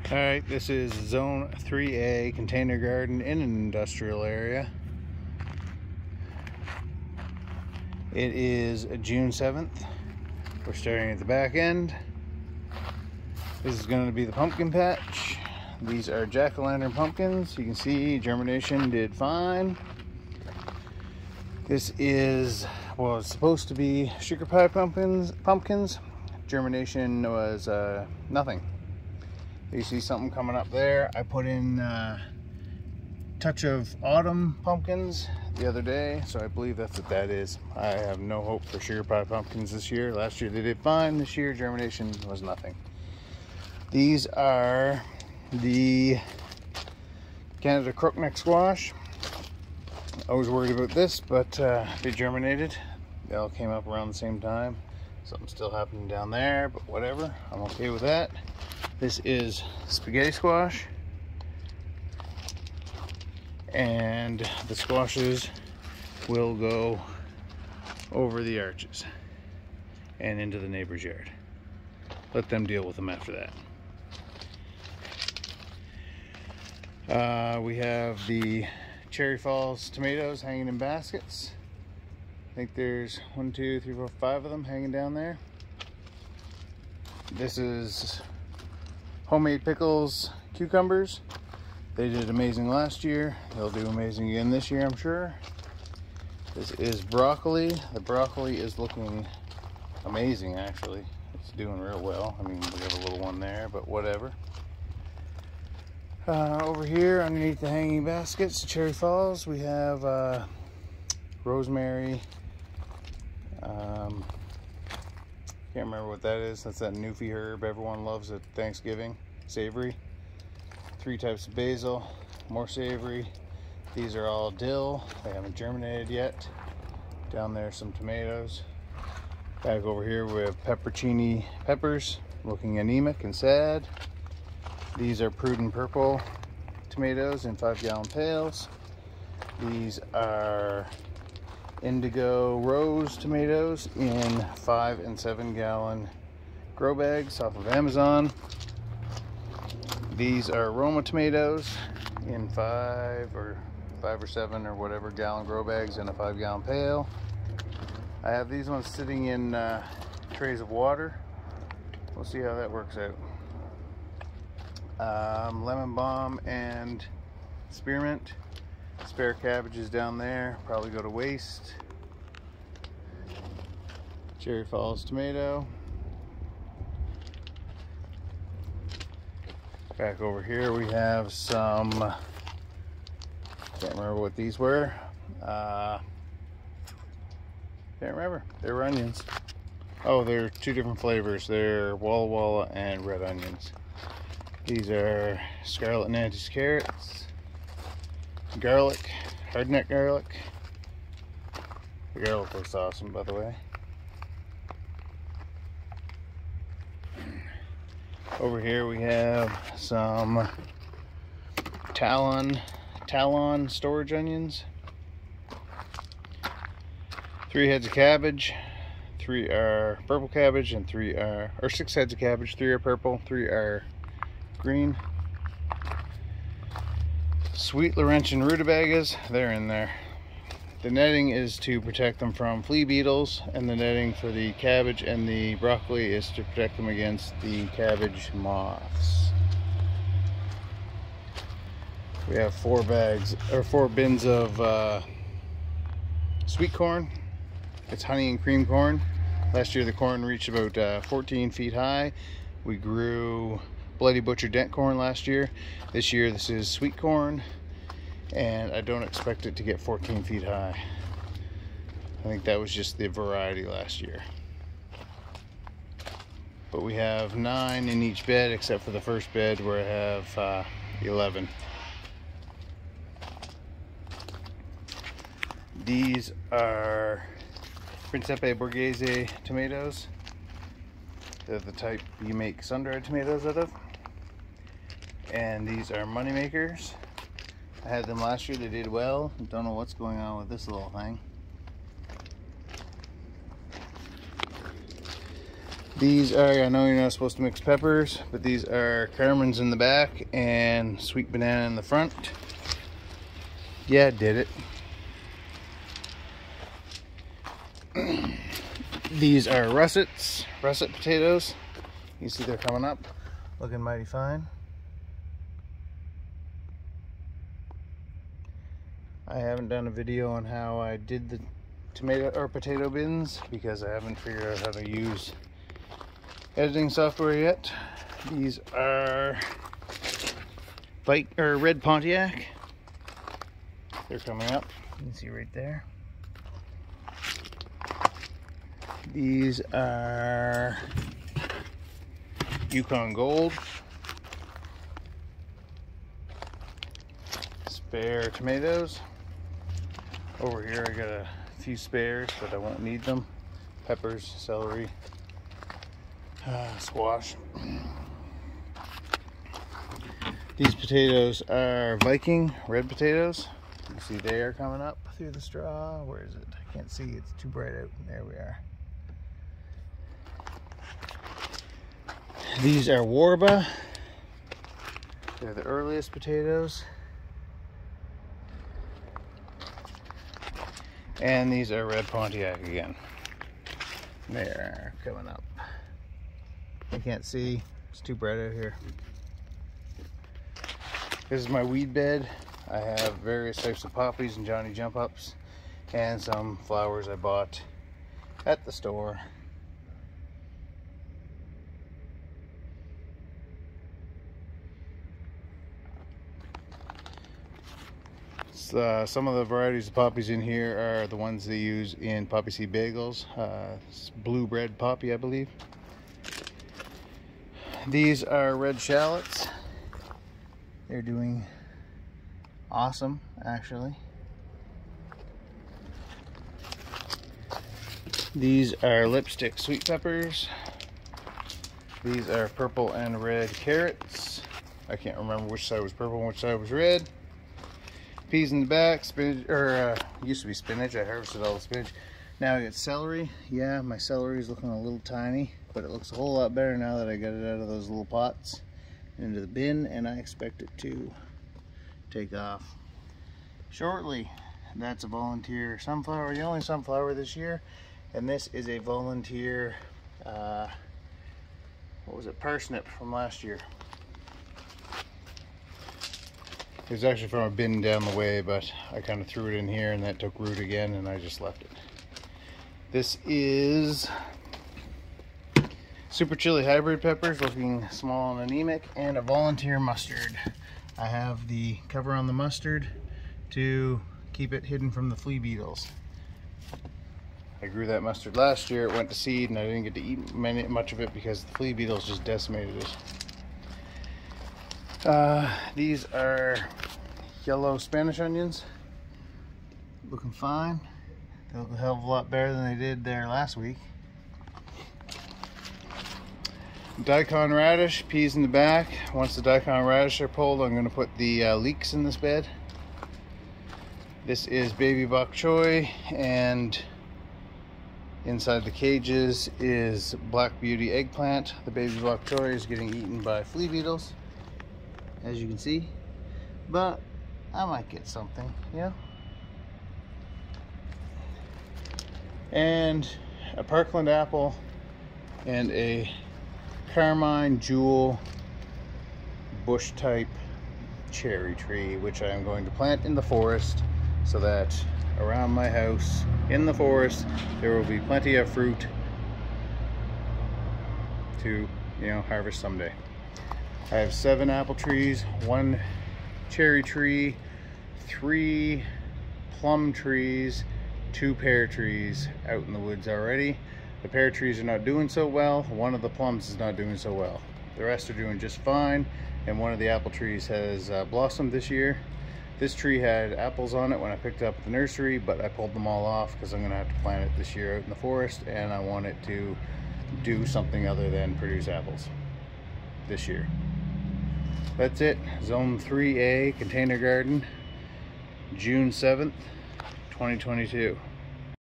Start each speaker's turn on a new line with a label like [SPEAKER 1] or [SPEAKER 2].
[SPEAKER 1] Alright, this is Zone 3A container garden in an industrial area. It is June 7th. We're starting at the back end. This is going to be the pumpkin patch. These are jack-o'-lantern pumpkins. You can see germination did fine. This is, well, it's supposed to be sugar pie pumpkins. Germination was nothing. You see something coming up there. I put in touch of autumn pumpkins the other day, so I believe that's what that is. I have no hope for sugar pie pumpkins this year. Last year they did fine. This year germination was nothing. These are the Canada crookneck squash. I was worried about this, but they germinated. They all came up around the same time. Something's still happening down there, but whatever. I'm okay with that. This is spaghetti squash, and the squashes will go over the arches and into the neighbor's yard. Let them deal with them after that. We have the Cherry Falls tomatoes hanging in baskets. I think there's 1, 2, 3, 4, 5 of them hanging down there. This is homemade pickles cucumbers. They did amazing last year. They'll do amazing again this year, I'm sure. This is broccoli. The broccoli is looking amazing, actually. It's doing real well. I mean, we have a little one there, but whatever. Over here, underneath the hanging baskets, Cherry Falls, we have rosemary. Can't remember what that is. That's that newfie herb everyone loves at Thanksgiving. Savory. 3 types of basil, more savory. These are all dill. They haven't germinated yet. Down there, some tomatoes. Back over here, we have pepperoncini peppers, looking anemic and sad. These are Prudent purple tomatoes in 5-gallon pails. These are indigo rose tomatoes in 5 and 7-gallon grow bags off of Amazon. These are Roma tomatoes in 5 or 7 or whatever gallon grow bags in a 5-gallon pail. I have these ones sitting in trays of water. We'll see how that works out. Lemon balm and spearmint. Spare cabbages down there, probably go to waste. Cherry Falls tomato. Back over here we have some, can't remember what these were. Can't remember. They were onions. Oh, they're 2 different flavors. They're Walla Walla and red onions. These are Scarlet Nantes carrots. Garlic, hardneck garlic. The garlic looks awesome, by the way. Over here we have some Talon storage onions. 3 heads of cabbage. 3 are purple cabbage and 3 are, or 6 heads of cabbage. 3 are purple, 3 are green. Sweet Laurentian rutabagas, they're in there. The netting is to protect them from flea beetles, and the netting for the cabbage and the broccoli is to protect them against the cabbage moths. We have 4 bins of sweet corn. It's honey and cream corn. Last year the corn reached about 14 feet high. We grew Bloody Butcher dent corn last year. This year this is sweet corn, and I don't expect it to get 14 feet high. I think that was just the variety last year. But we have 9 in each bed, except for the first bed where I have 11. These are Principe Borghese tomatoes. They're the type you make sun-dried tomatoes out of. And these are money makers. I had them last year, they did well. Don't know what's going on with this little thing. These are, I know you're not supposed to mix peppers, but these are Carmen's in the back and sweet banana in the front. Yeah, did it. These are russet potatoes. You see they're coming up, looking mighty fine. I haven't done a video on how I did the tomato or potato bins because I haven't figured out how to use editing software yet. These are red Pontiac. They're coming up. You can see right there. These are Yukon Gold. Spare tomatoes. Over here I got a few spares, but I won't need them. Peppers, celery, squash. These potatoes are Viking red potatoes. You see they are coming up through the straw. Where is it? I can't see, it's too bright out. There we are. These are Warba. They're the earliest potatoes. And these are red Pontiac again. They're coming up. I can't see, it's too bright out here. This is my weed bed. I have various types of poppies and Johnny jump ups and some flowers I bought at the store. Some of the varieties of poppies in here are the ones they use in poppy seed bagels. Blue bread poppy, I believe. These are red shallots. They're doing awesome, actually. These are lipstick sweet peppers. These are purple and red carrots. I can't remember which side was purple and which side was red. Peas in the back, spinach, used to be spinach. I harvested all the spinach. Now I got celery. Yeah, my celery is looking a little tiny, but it looks a whole lot better now that I got it out of those little pots into the bin, and I expect it to take off shortly. That's a volunteer sunflower, the only sunflower this year, and this is a volunteer, what was it, parsnip from last year. It was actually from a bin down the way, but I kind of threw it in here and that took root again and I just left it. This is super chili hybrid peppers, looking small and anemic, and a volunteer mustard. I have the cover on the mustard to keep it hidden from the flea beetles. I grew that mustard last year, it went to seed and I didn't get to eat much of it because the flea beetles just decimated it. These are yellow Spanish onions, looking fine. They look a hell of a lot better than they did there last week. Daikon radish, peas in the back. Once the daikon radish are pulled, I'm going to put the leeks in this bed. This is baby bok choy, and inside the cages is black beauty eggplant. The baby bok choy is getting eaten by flea beetles, as you can see, but I might get something, yeah. And a Parkland apple and a Carmine Jewel bush type cherry tree, which I am going to plant in the forest so that around my house in the forest there will be plenty of fruit to, harvest someday. I have 7 apple trees, 1 cherry tree, 3 plum trees, 2 pear trees out in the woods already. The pear trees are not doing so well. One of the plums is not doing so well. The rest are doing just fine, and one of the apple trees has blossomed this year. This tree had apples on it when I picked it up at the nursery, but I pulled them all off because I'm going to have to plant it this year out in the forest, and I want it to do something other than produce apples this year. That's it. Zone 3A container garden, June 7th, 2022.